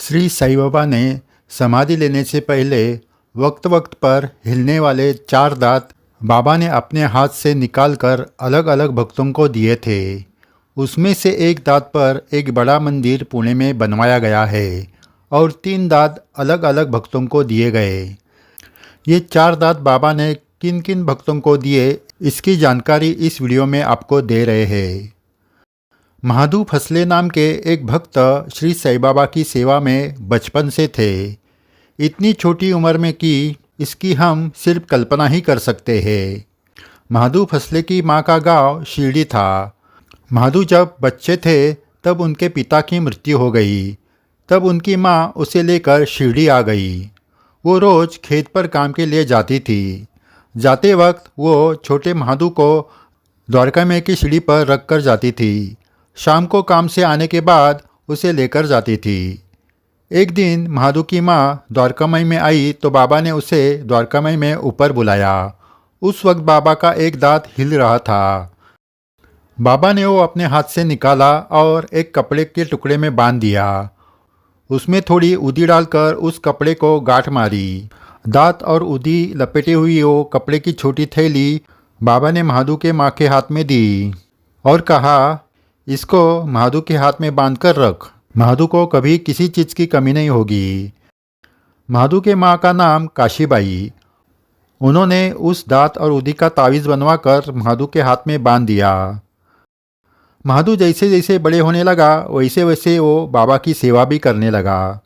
श्री साईं बाबा ने समाधि लेने से पहले वक्त वक्त पर हिलने वाले 4 दांत बाबा ने अपने हाथ से निकालकर अलग अलग भक्तों को दिए थे। उसमें से एक दांत पर एक बड़ा मंदिर पुणे में बनवाया गया है और 3 दांत अलग अलग भक्तों को दिए गए। ये 4 दांत बाबा ने किन किन भक्तों को दिए, इसकी जानकारी इस वीडियो में आपको दे रहे हैं। महादू फसले नाम के एक भक्त श्री साईं बाबा की सेवा में बचपन से थे। इतनी छोटी उम्र में कि इसकी हम सिर्फ कल्पना ही कर सकते हैं। महादू फसले की माँ का गांव शिरडी था। महादू जब बच्चे थे तब उनके पिता की मृत्यु हो गई। तब उनकी माँ उसे लेकर शिरडी आ गई। वो रोज़ खेत पर काम के लिए जाती थी। जाते वक्त वो छोटे महादू को द्वारका में की सीढ़ी पर रख कर जाती थी। शाम को काम से आने के बाद उसे लेकर जाती थी। एक दिन महादू की माँ द्वारकामई में आई तो बाबा ने उसे द्वारकामई में ऊपर बुलाया। उस वक्त बाबा का एक दांत हिल रहा था। बाबा ने वो अपने हाथ से निकाला और एक कपड़े के टुकड़े में बांध दिया। उसमें थोड़ी उदी डालकर उस कपड़े को गांठ मारी। दांत और उदी लपेटी हुई वो कपड़े की छोटी थैली बाबा ने महादू के माँ के हाथ में दी और कहा, इसको महादू के हाथ में बांधकर रख। महादू को कभी किसी चीज़ की कमी नहीं होगी। महादू के माँ का नाम काशीबाई। उन्होंने उस दांत और उदी का तावीज़ बनवाकर महादू के हाथ में बांध दिया। महादू जैसे जैसे बड़े होने लगा वैसे वैसे वो बाबा की सेवा भी करने लगा।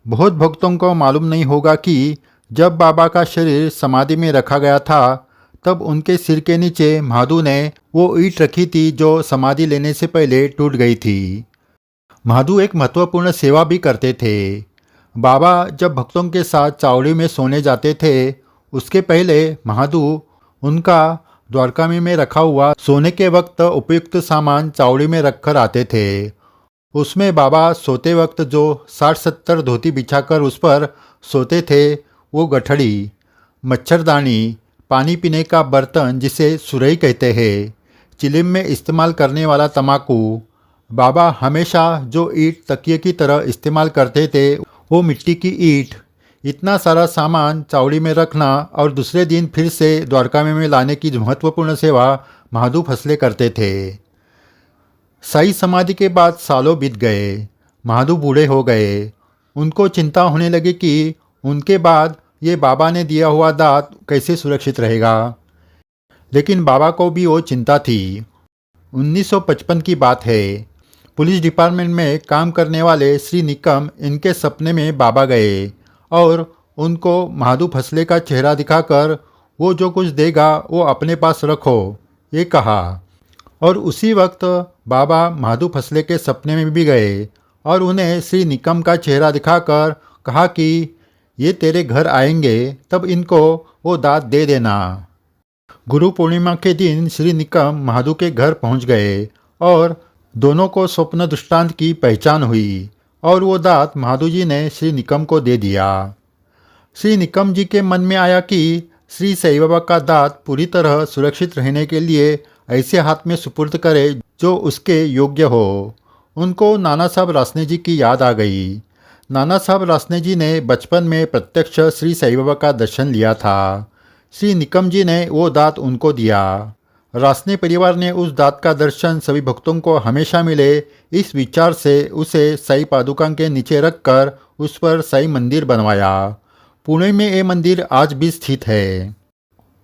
बहुत भक्तों को मालूम नहीं होगा कि जब बाबा का शरीर समाधि में रखा गया था तब उनके सिर के नीचे महादू ने वो ईंट रखी थी जो समाधि लेने से पहले टूट गई थी। महादू एक महत्वपूर्ण सेवा भी करते थे। बाबा जब भक्तों के साथ चावड़ी में सोने जाते थे उसके पहले महादू उनका द्वारकामी में रखा हुआ सोने के वक्त उपयुक्त सामान चावड़ी में रखकर आते थे। उसमें बाबा सोते वक्त जो 60-70 धोती बिछाकर उस पर सोते थे, वो गठड़ी, मच्छरदानी, पानी पीने का बर्तन जिसे सुरई कहते हैं, चिलिम में इस्तेमाल करने वाला तम्बाकू, बाबा हमेशा जो ईंट तकिए की तरह इस्तेमाल करते थे वो मिट्टी की ईंट, इतना सारा सामान चावड़ी में रखना और दूसरे दिन फिर से द्वारका में लाने की महत्वपूर्ण सेवा महादू फसले करते थे। साई समाधि के बाद सालों बीत गए। महादू बूढ़े हो गए। उनको चिंता होने लगी कि उनके बाद ये बाबा ने दिया हुआ दांत कैसे सुरक्षित रहेगा। लेकिन बाबा को भी वो चिंता थी। 1955 की बात है। पुलिस डिपार्टमेंट में काम करने वाले श्री निकम इनके सपने में बाबा गए और उनको महादू फसले का चेहरा दिखाकर वो जो कुछ देगा वो अपने पास रखो, ये कहा। और उसी वक्त बाबा महादू फसले के सपने में भी गए और उन्हें श्री निकम का चेहरा दिखाकर कहा कि ये तेरे घर आएंगे तब इनको वो दांत दे देना। गुरु पूर्णिमा के दिन श्री निकम महादू के घर पहुंच गए और दोनों को स्वप्न दृष्टांत की पहचान हुई और वो दांत महादू जी ने श्री निकम को दे दिया। श्री निकम जी के मन में आया कि श्री साईं बाबा का दांत पूरी तरह सुरक्षित रहने के लिए ऐसे हाथ में सुपुर्द करे जो उसके योग्य हो। उनको नाना साहब रासने जी की याद आ गई। नाना साहब रासने जी ने बचपन में प्रत्यक्ष श्री साईं बाबा का दर्शन लिया था। श्री निकम जी ने वो दांत उनको दिया। रासने परिवार ने उस दांत का दर्शन सभी भक्तों को हमेशा मिले, इस विचार से उसे साईं पादुका के नीचे रखकर उस पर साईं मंदिर बनवाया। पुणे में ये मंदिर आज भी स्थित है।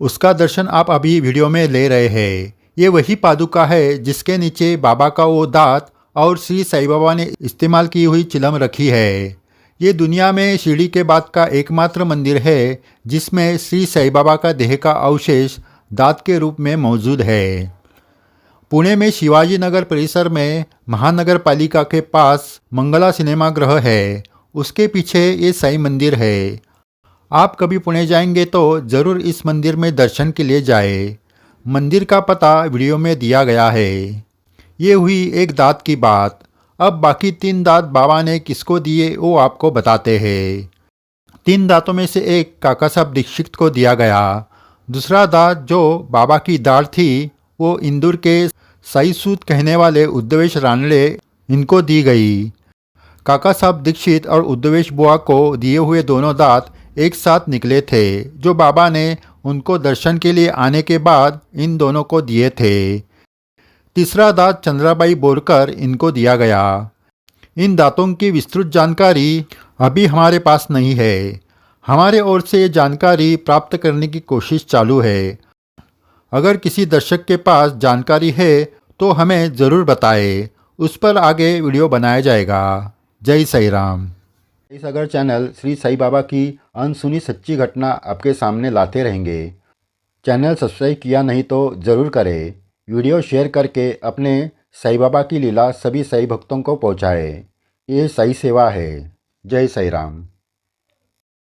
उसका दर्शन आप अभी वीडियो में ले रहे हैं। ये वही पादुका है जिसके नीचे बाबा का वो दांत और श्री साईं बाबा ने इस्तेमाल की हुई चिलम रखी है। ये दुनिया में शिरडी के बाद का एकमात्र मंदिर है जिसमें श्री साईं बाबा का देह का अवशेष दांत के रूप में मौजूद है। पुणे में शिवाजी नगर परिसर में महानगर पालिका के पास मंगला सिनेमा गृह है। उसके पीछे ये साईं मंदिर है। आप कभी पुणे जाएंगे तो ज़रूर इस मंदिर में दर्शन के लिए जाए। मंदिर का पता वीडियो में दिया गया है। ये हुई एक दांत की बात। अब बाकी 3 दांत बाबा ने किसको दिए वो आपको बताते हैं। 3 दांतों में से एक काका साहब दीक्षित को दिया गया। दूसरा दांत जो बाबा की दाढ़ थी वो इंदौर के साई सूत कहने वाले उद्देश रानड़े इनको दी गई। काका साहब दीक्षित और उद्धवेश बुआ को दिए हुए दोनों दांत एक साथ निकले थे, जो बाबा ने उनको दर्शन के लिए आने के बाद इन दोनों को दिए थे। तीसरा दांत चंद्राबाई बोरकर इनको दिया गया। इन दांतों की विस्तृत जानकारी अभी हमारे पास नहीं है। हमारे ओर से ये जानकारी प्राप्त करने की कोशिश चालू है। अगर किसी दर्शक के पास जानकारी है तो हमें ज़रूर बताएं। उस पर आगे वीडियो बनाया जाएगा। जय साई राम। इस अगर चैनल श्री साई बाबा की अनसुनी सच्ची घटना आपके सामने लाते रहेंगे। चैनल सब्सक्राइब किया नहीं तो ज़रूर करें। वीडियो शेयर करके अपने साई बाबा की लीला सभी साई भक्तों को पहुँचाएँ। ये साई सेवा है। जय साई राम।